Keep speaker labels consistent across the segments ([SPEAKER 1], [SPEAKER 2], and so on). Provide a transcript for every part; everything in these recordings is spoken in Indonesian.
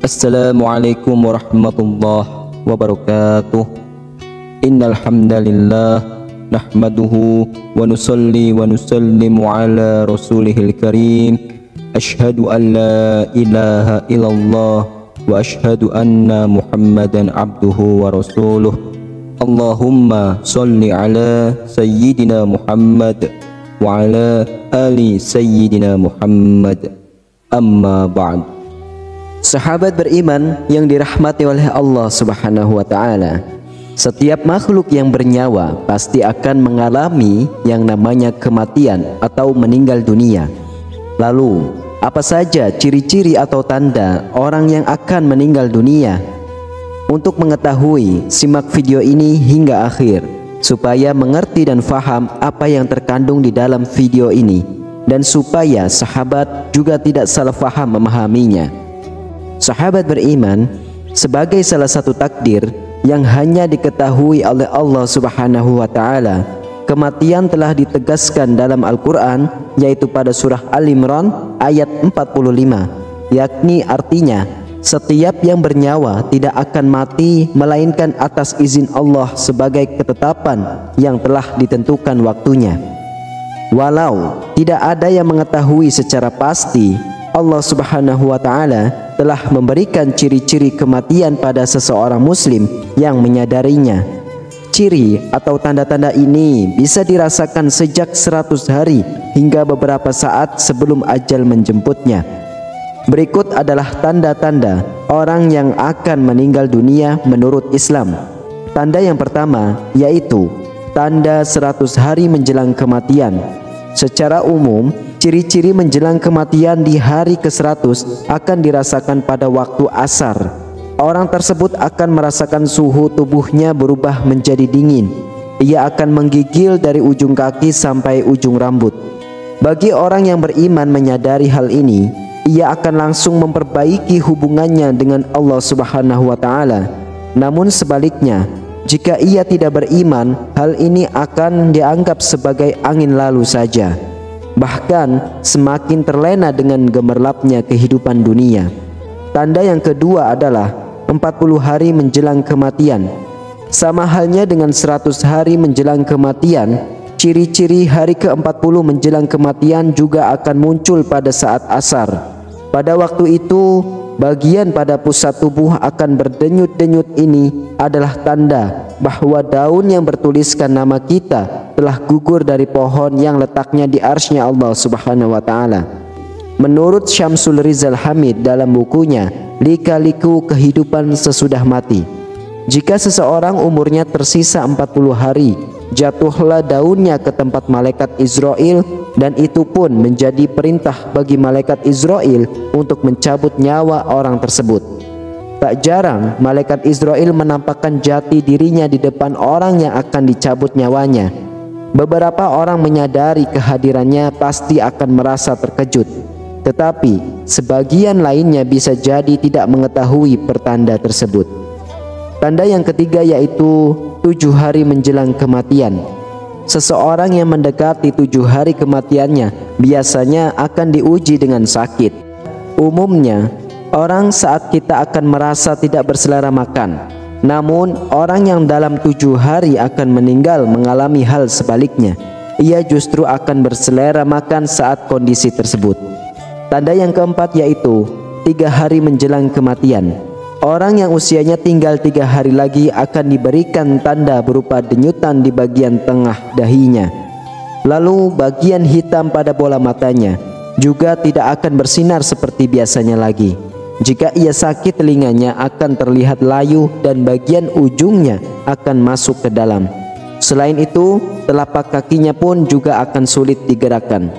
[SPEAKER 1] Assalamualaikum warahmatullahi wabarakatuh. Innal hamdalillah nahmaduhu wa nusalli wa nusallimu ala rasulihil karim. Asyhadu an la ilaha illallah wa asyhadu anna Muhammadan abduhu wa rasuluh. Allahumma sholli ala sayyidina Muhammad wa ala ali sayyidina Muhammad. Amma ba'd. Sahabat beriman yang dirahmati oleh Allah Subhanahu wa taala, setiap makhluk yang bernyawa pasti akan mengalami yang namanya kematian atau meninggal dunia. Lalu, apa saja ciri-ciri atau tanda orang yang akan meninggal dunia? Untuk mengetahui, simak video ini hingga akhir supaya mengerti dan faham apa yang terkandung di dalam video ini, dan supaya sahabat juga tidak salah faham memahaminya. Sahabat beriman, sebagai salah satu takdir yang hanya diketahui oleh Allah Subhanahu wa taala, kematian telah ditegaskan dalam Al-Qur'an, yaitu pada surah Al-Imran ayat 45, yakni artinya setiap yang bernyawa tidak akan mati melainkan atas izin Allah sebagai ketetapan yang telah ditentukan waktunya. Walau tidak ada yang mengetahui secara pasti, Allah Subhanahu wa taala telah memberikan ciri-ciri kematian pada seseorang muslim yang menyadarinya. Ciri atau tanda-tanda ini bisa dirasakan sejak 100 hari hingga beberapa saat sebelum ajal menjemputnya. Berikut adalah tanda-tanda orang yang akan meninggal dunia menurut Islam. Tanda yang pertama yaitu tanda 100 hari menjelang kematian. Secara umum, ciri-ciri menjelang kematian di hari ke-100 akan dirasakan pada waktu asar. Orang tersebut akan merasakan suhu tubuhnya berubah menjadi dingin. Ia akan menggigil dari ujung kaki sampai ujung rambut. Bagi orang yang beriman menyadari hal ini, ia akan langsung memperbaiki hubungannya dengan Allah Subhanahu wa taala. Namun sebaliknya, jika ia tidak beriman, hal ini akan dianggap sebagai angin lalu saja. Bahkan semakin terlena dengan gemerlapnya kehidupan dunia. Tanda yang kedua adalah 40 hari menjelang kematian. Sama halnya dengan 100 hari menjelang kematian, ciri-ciri hari ke-40 menjelang kematian juga akan muncul pada saat asar. Pada waktu itu, bagian pada pusat tubuh akan berdenyut-denyut. Ini adalah tanda bahwa daun yang bertuliskan nama kita telah gugur dari pohon yang letaknya di arsy-Nya Allah Subhanahu wa taala. Menurut Syamsul Rizal Hamid dalam bukunya Lika-liku Kehidupan Sesudah Mati, jika seseorang umurnya tersisa 40 hari, jatuhlah daunnya ke tempat malaikat Israel, dan itu pun menjadi perintah bagi malaikat Israel untuk mencabut nyawa orang tersebut. Tak jarang malaikat Israel menampakkan jati dirinya di depan orang yang akan dicabut nyawanya. Beberapa orang menyadari kehadirannya pasti akan merasa terkejut, tetapi sebagian lainnya bisa jadi tidak mengetahui pertanda tersebut. Tanda yang ketiga yaitu 7 hari menjelang kematian. Seseorang yang mendekati 7 hari kematiannya biasanya akan diuji dengan sakit. Umumnya, orang saat kita akan merasa tidak berselera makan. Namun, orang yang dalam 7 hari akan meninggal mengalami hal sebaliknya. Ia justru akan berselera makan saat kondisi tersebut. Tanda yang keempat yaitu 3 hari menjelang kematian. Orang yang usianya tinggal 3 hari lagi akan diberikan tanda berupa denyutan di bagian tengah dahinya. Lalu bagian hitam pada bola matanya juga tidak akan bersinar seperti biasanya lagi. Jika ia sakit, telinganya akan terlihat layu dan bagian ujungnya akan masuk ke dalam. Selain itu, telapak kakinya pun juga akan sulit digerakkan.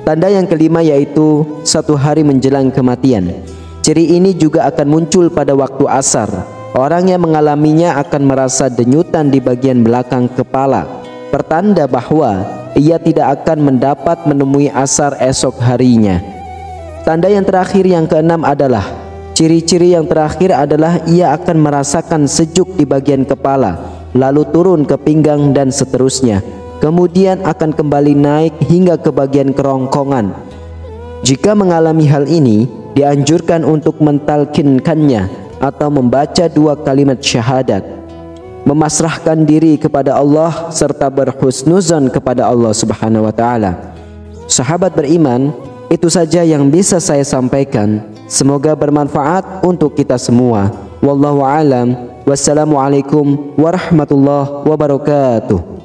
[SPEAKER 1] Tanda yang kelima yaitu 1 hari menjelang kematian. Ciri ini juga akan muncul pada waktu asar. Orang yang mengalaminya akan merasa denyutan di bagian belakang kepala, pertanda bahwa ia tidak akan mendapat menemui asar esok harinya. Tanda yang terakhir yang keenam adalah ciri-ciri yang terakhir adalah ia akan merasakan sejuk di bagian kepala, lalu turun ke pinggang dan seterusnya. Kemudian akan kembali naik hingga ke bagian kerongkongan. Jika mengalami hal ini,
[SPEAKER 2] dianjurkan untuk mentalkinkannya atau membaca 2 kalimat syahadat, memasrahkan diri kepada Allah serta berhusnuzon kepada Allah Subhanahu wa taala. Sahabat beriman, itu saja yang bisa saya sampaikan. Semoga bermanfaat untuk kita semua. Wallahu alam. Wassalamualaikum warahmatullahi wabarakatuh.